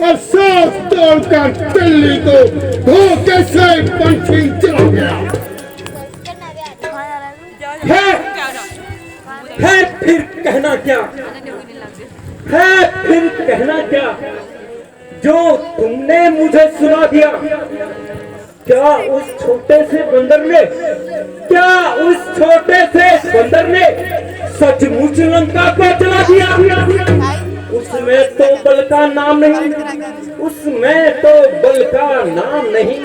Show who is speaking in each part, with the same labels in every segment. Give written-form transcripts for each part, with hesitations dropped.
Speaker 1: और सांस तोड़कर दिल्ली को धोखे से पंछी चला गया।
Speaker 2: है फिर कहना क्या, है फिर कहना क्या जो तुमने मुझे सुना दिया। क्या उस छोटे से बंदर ने, क्या उस छोटे से बंदर ने सचमुच लंका को जला दिया। उसमें तो बल का नाम नहीं, उसमें तो बल का नाम नहीं,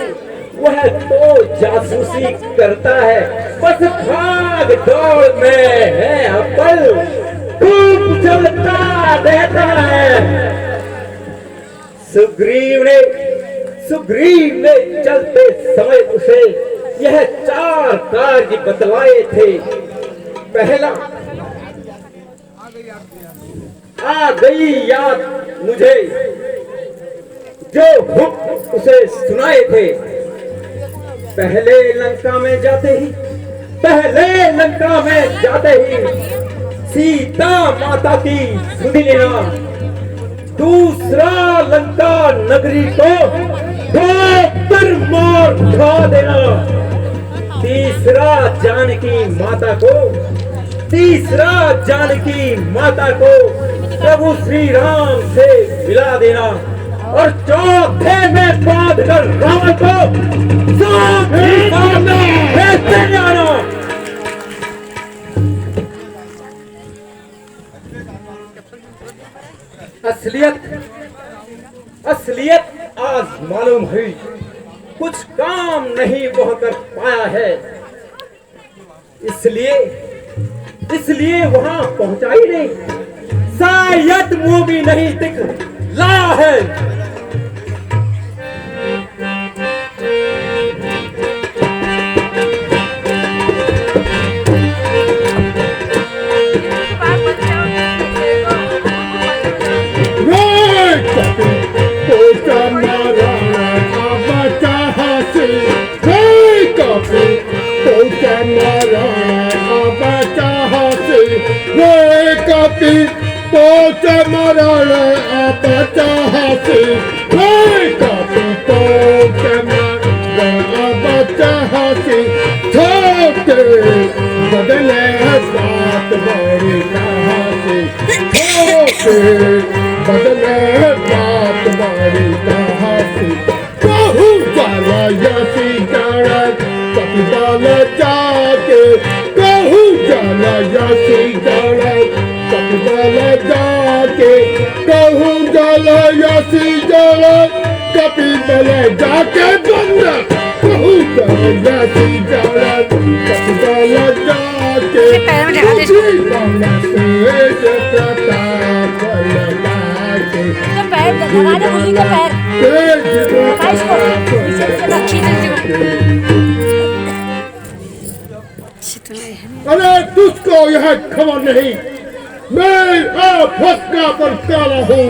Speaker 2: वह तो जासूसी करता है, बस भाग दौड़ में है अव्वल, खूब चलता रहता है। सुग्रीव ने चलते समय उसे यह 4 कार्य बतलाए थे। पहला, आ गई याद मुझे जो हुक्म उसे सुनाए थे। पहले लंका में जाते ही सीता माता की सुधि लेना। दूसरा, लंका नगरी को ठोकर मार खा देना। तीसरा, जानकी माता को प्रभु श्री राम से मिला देना। और चौथे में बांध कर रावण को भेजते जाना। असलियत आज मालूम हुई, कुछ काम नहीं वह कर पाया है, इसलिए वहां पहुंचा ही नहीं। शायद मुंह भी नहीं दिख रहा है।
Speaker 1: पोच मरण अब चाहसी, पोच मरण अब चाहसी, छोटे बदले बात बड़ी कहासी, छोटे बदले बात बड़ी कहासी। कहूँ चला यसी जड़त कपिबल जाके, कहूँ चला यसी जड़त कपिबल जाके, कहूँ चला यसी जड़त कपिबल जाके बंदा, कहूँ चला यसी जड़त कपिबल जाके, अरे तुझको यह खबर नहीं, मैं आपका पर काला हूँ,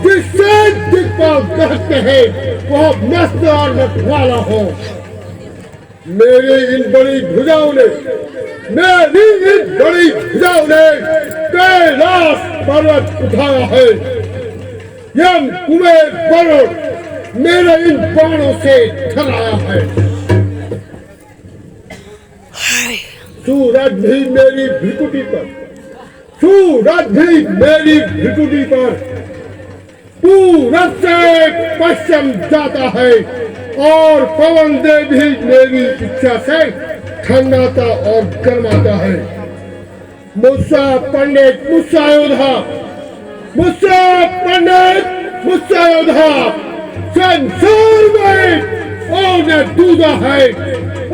Speaker 1: जिससे दिग्पाल कहते हैं वह मस्त और मतवाला हो। मेरी इन बड़ी भुजाओं ने कैलाश पर्वत उठाया है। यम कुबेर पर्वत मेरे इन बाणों से ठहराया है। सूरज भी मेरी भ्रिकुटी पर पूरब से पश्चिम जाता है, और पवन देव भी मेरी इच्छा से ठंडाता और गर्माता है। मुस्सा पंडित मुस्सा योद्धा संसार में और दूधा है,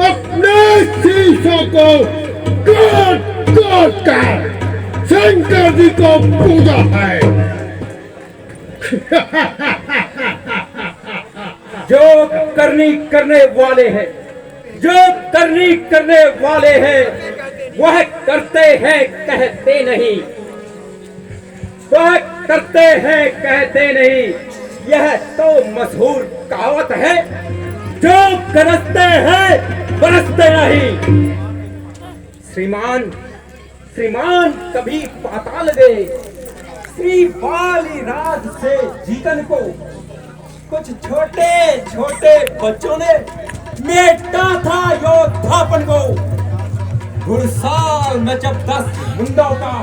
Speaker 1: अपने शीशों को काट कर शंकर जी को पूजा है।
Speaker 2: जो करनी करने वाले हैं वह करते हैं कहते नहीं, यह तो मशहूर कहावत है, जो करते हैं बरसते नहीं। श्रीमान कभी पाताल गए, श्री बाली राज से जीतन को कुछ छोटे छोटे बच्चों ने मेटा था योद्धापन को। घुड़साल में जब 10 मुंडों का,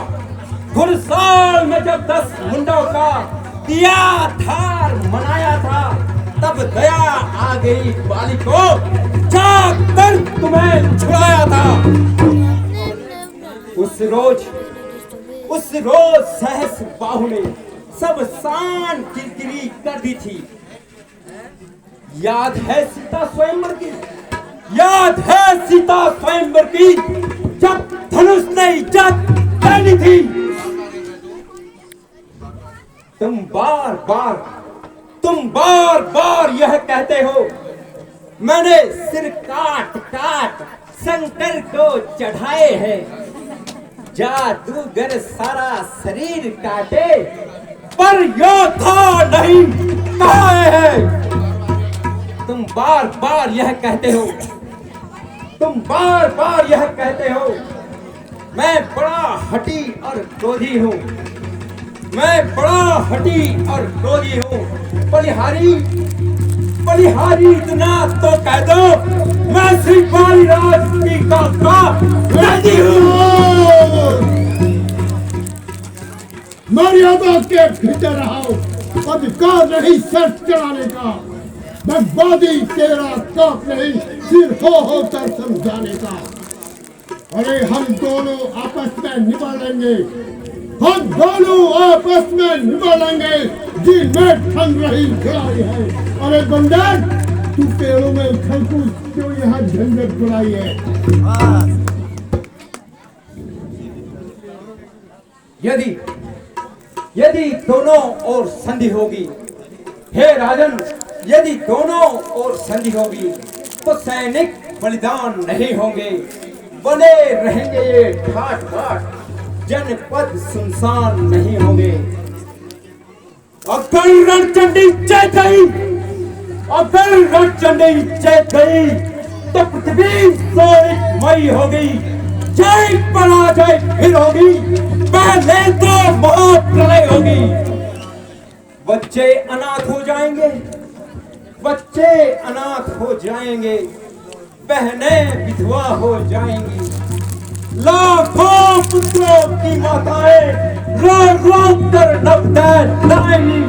Speaker 2: घुड़साल में जब 10 मुंडों का दिया थार मनाया था, तब दया आ गई बाली को, जाकर तुम्हें छुड़ाया था। उस रोज सहस बाहु ने सब शान किरकिरी कर दी थी। याद है सीता स्वयंवर की, याद है सीता स्वयंवर की, जब धनुष ने इज्जत करनी थी। तुम बार बार यह कहते हो, मैंने सिर काट काट शंकर को चढ़ाए हैं। जादूगर सारा शरीर काटे पर योद्धा नहीं कहाए हैं। तुम बार बार यह कहते हो, तुम बार बार यह कहते हो, मैं बड़ा हठी और क्रोधी हूँ, मैं बड़ा हठी और क्रोधी हूँ। बलिहारी इतना तो कह दो, मैं श्री बाली राज की का राजी हूँ।
Speaker 1: मर्यादा के भीतर आओ, अधिकार नहीं सर चढ़ाने का। बर्बादी तेरा काप नहीं, सिर हो कर समझाने का। अरे हम दोनों आपस में निभा लेंगे, हम दोनों आपस में निभा लेंगे, जिनमें ठन रही खिलाई है। अरे बंदर, तू पेड़ों में उछल कूद क्यों यहाँ झंझट बुलाई है?
Speaker 2: यदि दोनों ओर संधि होगी, हे राजन, यदि दोनों ओर संधि होगी, तो सैनिक बलिदान नहीं होंगे, बने रहेंगे ये ठाट बाट, जनपद सुनसान नहीं होंगे। अगर रणचंडी जय गई, अगर रणचंडी जय गई, तो पृथ्वी सोनिकमयी होगी, जय पराजय फिर होगी, पहले तो महाप्रलय होगी। बच्चे अनाथ हो जाएंगे, बच्चे अनाथ हो जाएंगे, बहनें विधवा हो जाएंगी, लाखों पुत्रों की माताएं रो रो कर नवदैन लाएंगी।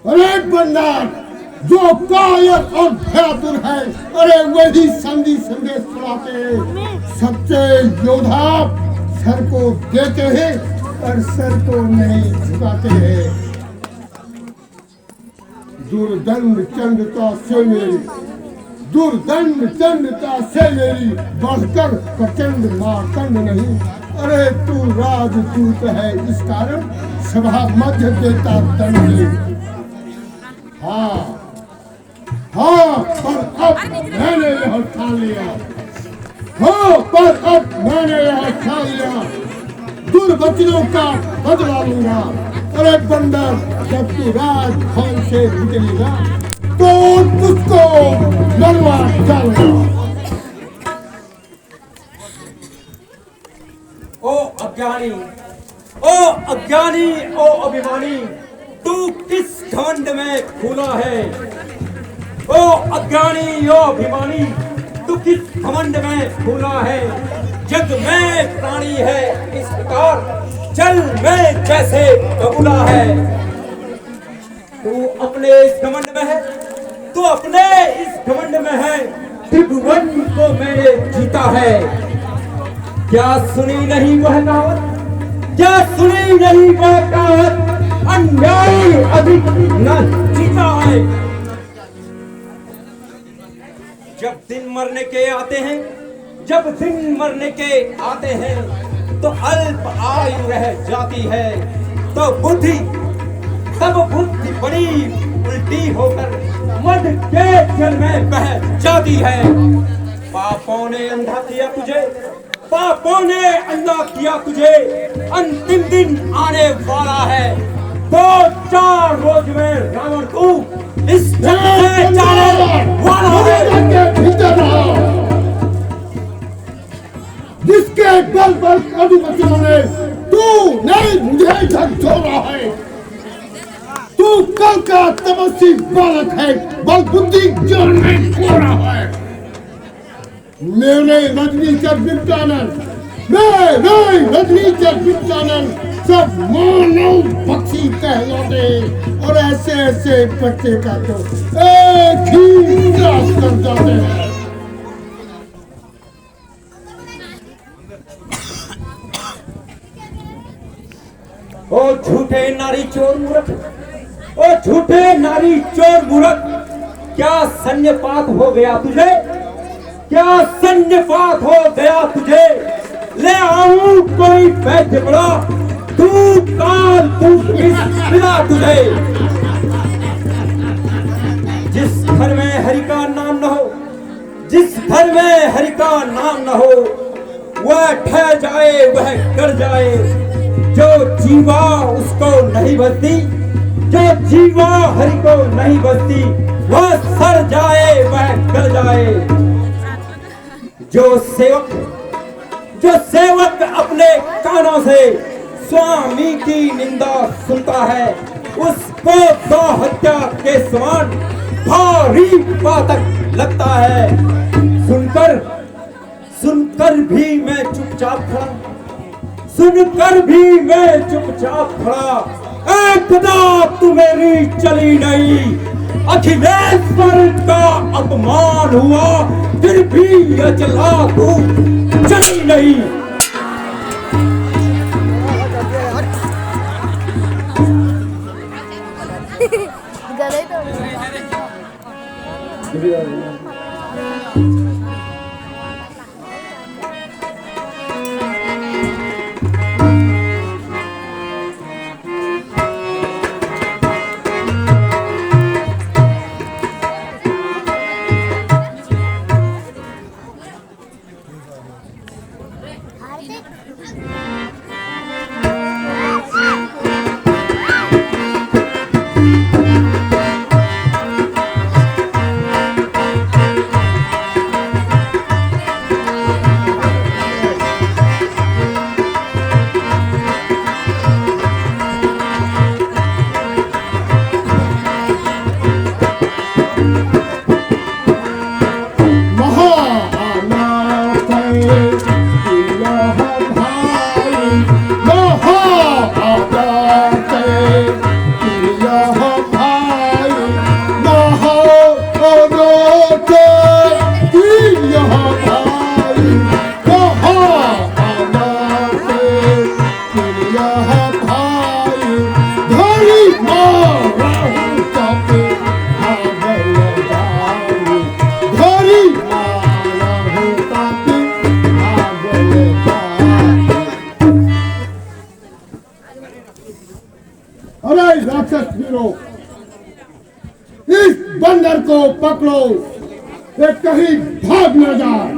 Speaker 1: अरे बंदर, जो कायर और बहादुर है, अरे वही संधि संदेश सुनाते हैं। सच्चे योद्धा सर को देते हैं और सर को नहीं झुकाते हैं। दुर्दंड चंद्रता से मेरी, दुर्दंड चंद्रता से मेरी, बढ़कर प्रचंड मार्तंड नहीं। अरे तू राजदूत है, इस कारण सभा मध्य देता दंड। हाँ, पर अब मैंने यह ठान लिया, हाँ, पर अब मैंने यह ठान लिया, दुर्वचनों का बदला लूंगा। अरे बंदर, जब तू राजभवन से निकलेगा तो तुझको लड़वा डालूंगा।
Speaker 2: ओ अज्ञानी, ओ अज्ञानी, ओ अभिमानी, तू किस घमंड में फूला है? ओ अज्ञानी, ओ अभिमानी, तू किस घमंड में फूला है? जग में प्राणी है इस प्रकार, जल में जैसे बगुला है। तू अपने इस घमंड में है, तू अपने इस घमंड में है, त्रिभुवन को मैंने जीता है। क्या सुनी नहीं वह कहावत, क्या सुनी नहीं वह कहावत, अन्याय अधिक न जीता है। जब दिन मरने के आते हैं, जब दिन मरने के आते हैं, तो अल्प आयु रह जाती है, तो बुद्धि, तब बुद्धि बड़ी उल्टी होकर मध के जल में बह जाती है। पापों ने अंधा किया तुझे, पापों ने अंधा किया तुझे, अंतिम दिन आने वाला है। 2-4 रोज में रावण को इस जग से जाने वाला है।
Speaker 1: जिसके ये बल बल कदू बच्चों ने तू नहीं मुझे झकझोरा है। तू कल का तपस्वी बालक है, बल बुद्धि ज्ञान में खोरा है। मेरे रजनी चर विद्यानंद, मैं रजनी चर विद्यानंद सब मानव पक्षी कहलाते और ऐसे ऐसे बच्चे का तो एक ही त्रास कर जाते हैं।
Speaker 2: ओ झूठे नारी चोर मूर्ख, ओ झूठे नारी चोर मूर्ख, क्या सन्यपात हो गया तुझे? क्या सन्यपात हो गया तुझे? ले आऊं कोई वैद्य बड़ा, तू काल तू मिला तुझे। जिस घर में हरि का नाम न हो, जिस घर में हरि का नाम न हो, वह ठह जाए वह कर जाए। जो जीवा उसको नहीं बसती, जो जीवा हरि को नहीं बसती, वह सर जाए वह कर जाए। जो सेवक अपने कानों से स्वामी की निंदा सुनता है, उसको गौ हत्या के समान भारी पातक लगता है। सुनकर भी मैं चुपचाप खड़ा, सुनकर भी मैं चुपचाप खड़ा। एकदम तू मेरी चली नहीं, अखिलेश्वर का अपमान हुआ, फिर भी अचला तू चली नहीं।
Speaker 3: गले तो
Speaker 1: राक्षस वीरों, इस बंदर को पकड़ो, ये कहीं भाग न जाए।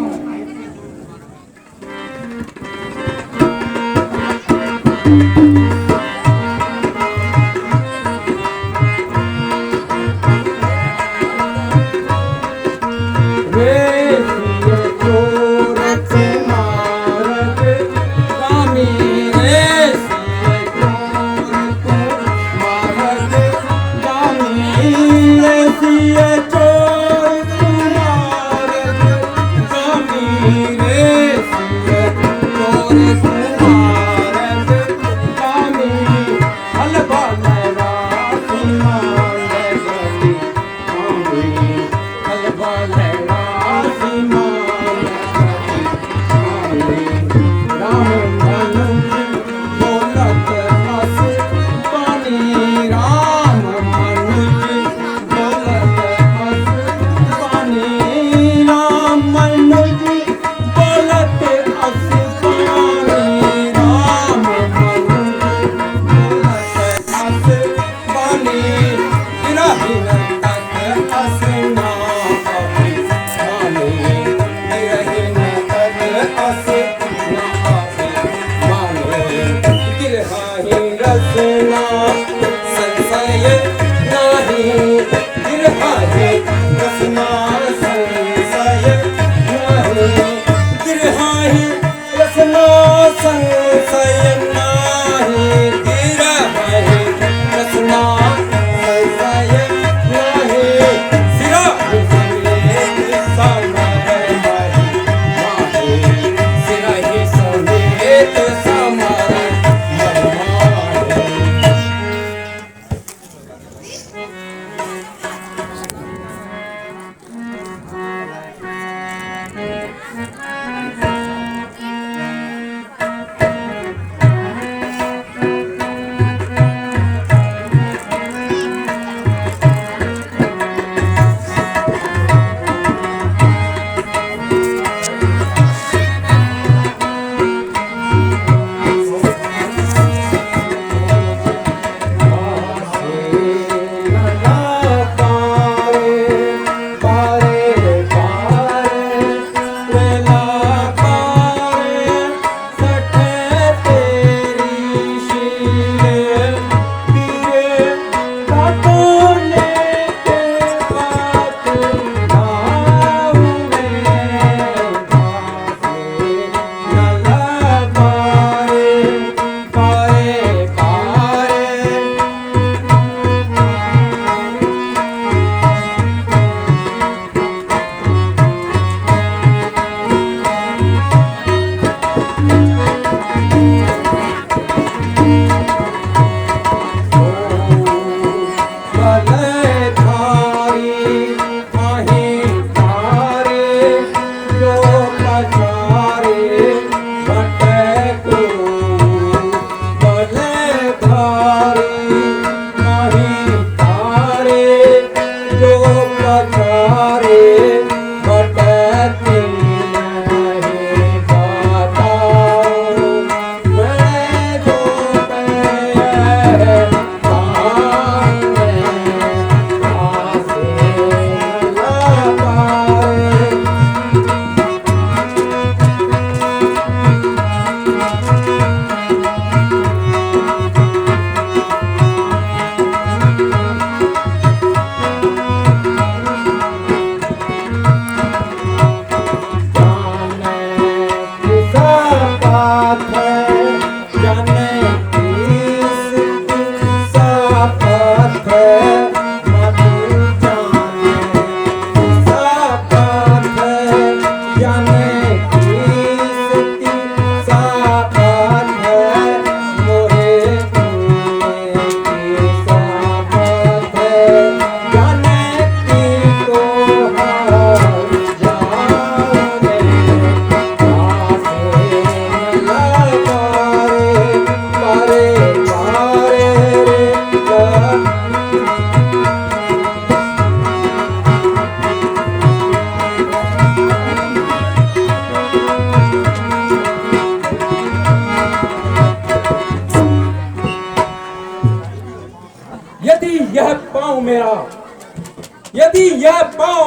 Speaker 4: यदि यह पांव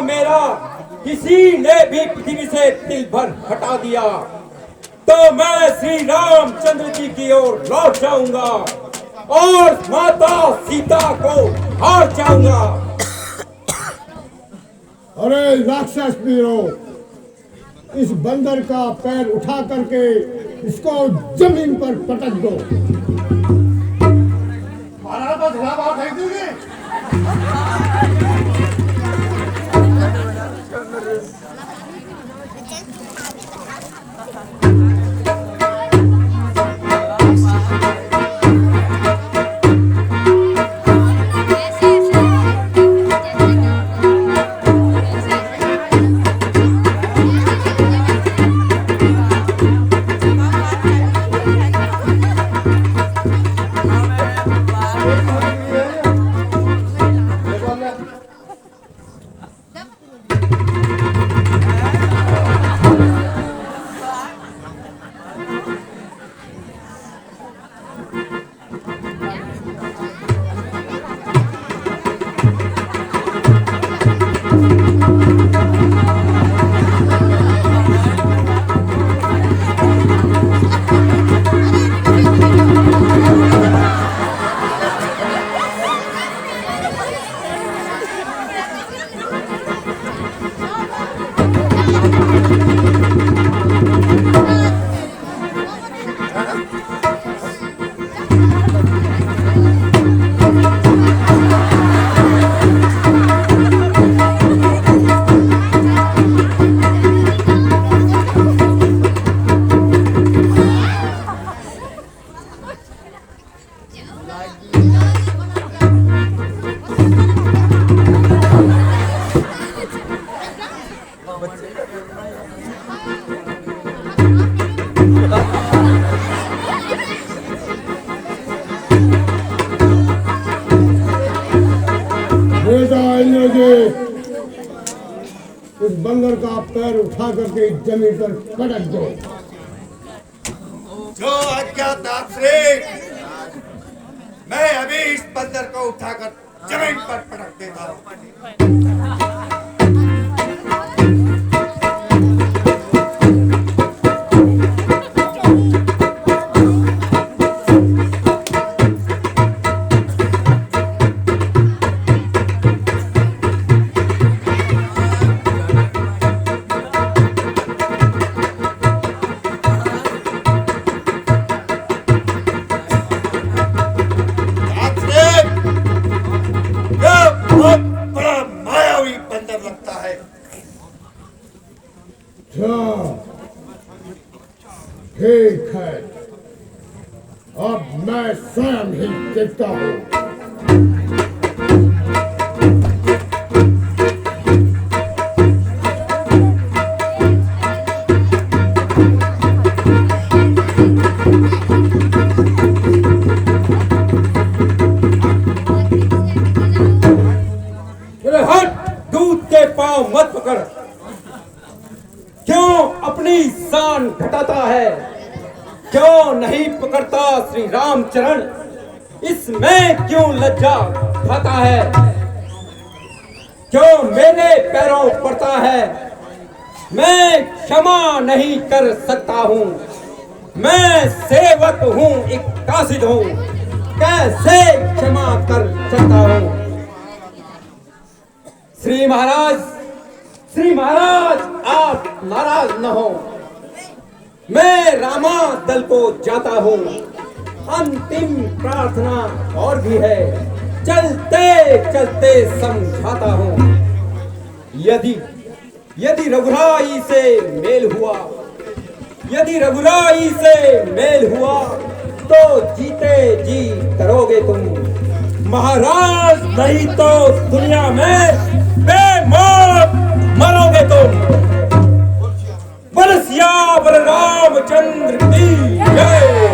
Speaker 4: मेरा किसी ने भी पृथ्वी से तिल भर हटा दिया तो मैं श्री रामचंद्र जी की ओर लौट जाऊंगा और माता सीता को हार जाऊंगा।
Speaker 1: अरे राक्षस वीरों, इस बंदर का पैर उठा करके इसको जमीन पर पटक दो। महाराज तो झलावा फेंक दोगे। इस बंदर का पैर उठा करके जमीन पर पटक दो।
Speaker 5: जो अज्ञात श्री, मैं अभी इस बंदर को उठाकर जमीन पर पटक देता हूँ।
Speaker 1: ठीक है, अब मैं स्वयं ही देखता हूँ।
Speaker 4: दूध के पांव मत पकड़, क्यों अपनी शान घटाता है? क्यों नहीं पकड़ता श्री रामचरण? इसमें क्यों लज्जा खाता है? क्यों मेरे पैरों पड़ता है? मैं क्षमा नहीं कर सकता हूँ। मैं सेवक हूँ, एक कासिद हूँ, कैसे क्षमा कर सकता हूँ? श्री महाराज आप नाराज न हो। मैं रामा दल को जाता हूँ। अंतिम प्रार्थना और भी है, चलते चलते समझाता हूँ। यदि रघुराई से मेल हुआ, तो जीते जी करोगे तुम महाराज, नहीं तो दुनिया में बेमौत मरोगे तुम। बल सियावर रामचंद्र की जय।